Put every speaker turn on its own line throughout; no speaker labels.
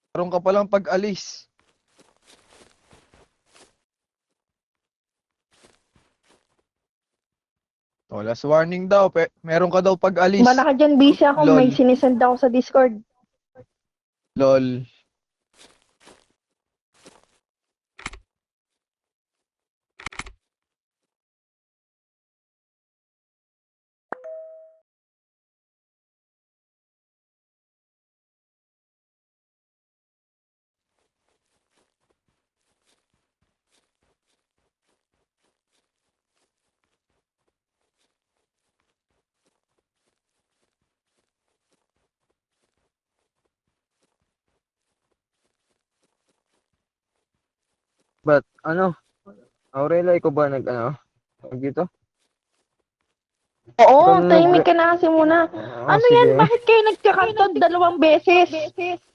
Meron ka palang pag-alis. Oh, last warning daw. Meron ka daw pag-alis.
Bala ka dyan, busy ako.
Lol.
May sinisend ako sa Discord.
Lol.
But, Aurela, ikaw ba tawag dito?
Oo,
Ikaw na
tahimik ka na kasi muna. Ano
sige.
yan? Bakit kayo nagkakantod 2 beses?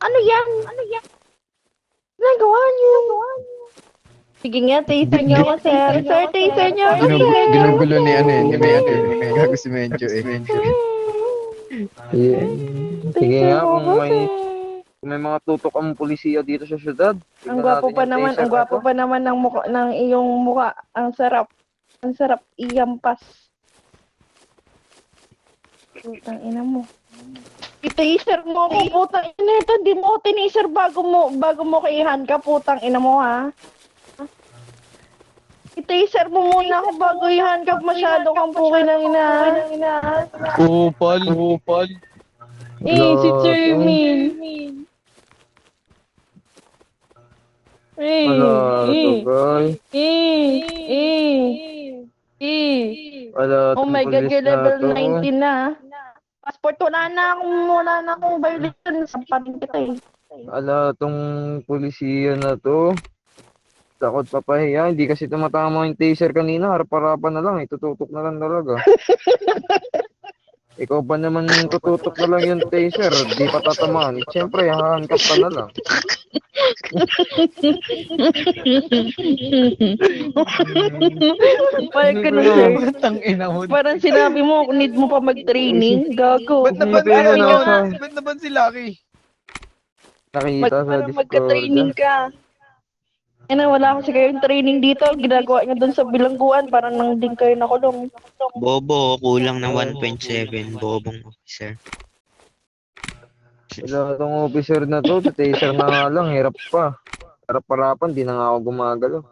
Ano yan? Nagawa niyo? Sige nga, taser niyo ako, sir. Sir, taser niyo ako, sir.
Ginugulo ni Medyo. Gago si Medyo eh.
Sige, sige
Taser
nga,
mo
kung
ako,
may,
sir.
kung may mga tutok ang pulisya dito sa syudad.
Ang
tignan
gwapo
natin
pa
yung
naman,
taser
ang gwapo
na to.
pa naman ng mukha, ng iyong mukha. Ang sarap. Ang sarap iyampas. Putang ina mo. I-taser mo ako, putang ina ito. Di mo ako tinaser bago mo kaihan ka, putang ina mo, ha? I-taser mo muna ako bago ihan ka. Masyado kang puki ng ina.
Kupal.
Si
Lot,
Charmin.
Wala to, guy. Wala
Oh
tong
my God,
pulis
you're
na
level
to.
19 na. Passport, wala na akong violation. Samparin kita eh.
Wala tong pulisya na to. Takot papahiya. Hindi kasi tumatama yung taser kanina. Harap-harapan na lang. Itututok na lang talaga. Ikaw ba naman tututok na lang yung taser? Di pa tatamaan. Siyempre, hahankap ka na lang.
Payag ka na, sir.
Tang ina mo.
Parang sinabi mo, need mo pa mag-training. Gago.
Ba't naman
Isipin mo
Admin
na
ka nga.
sa
Ba't naman si Lucky?
nakita sa
Para
Discord
magka-training
dyan.
ka. Wala kasi kayong training dito. Ginagawa niya doon sa bilangguan. Parang nang din kayo nakulong.
Bobo, kulang na 1.7. Bobong officer.
Wala tong officer na to. Sa taser na nga lang. Hirap pa. Harap-harapan. Di na nga ako gumagalaw.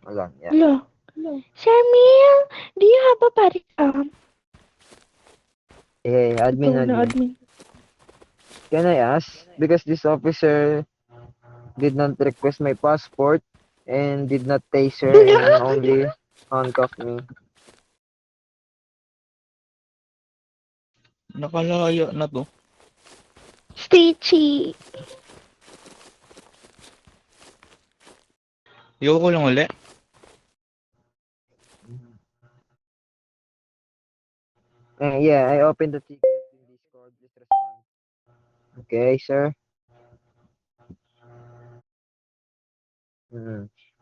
Wala. Yan.
Hello. Shamil, do you have a body cam?
Hey, admin.
Admin.
Can I ask? Because this officer did not request my passport and did not taser and only handcuff me.
Nakalaya na to.
Stitchy.
Ayoko lang uli.
Yeah, I opened the ticket in Discord. Please respond. Okay, sir.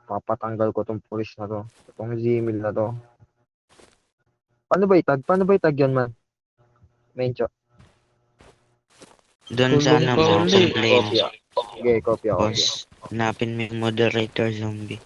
Papatanggal ko tong pulis na to. Itong Gmail na to. Paano ba itag yan, man? Mencho.
Doon sana
Kulong ka
mo,
uli.
complaints.
Sige, copy ako.
Boss, hanapin mo yung moderator zombie.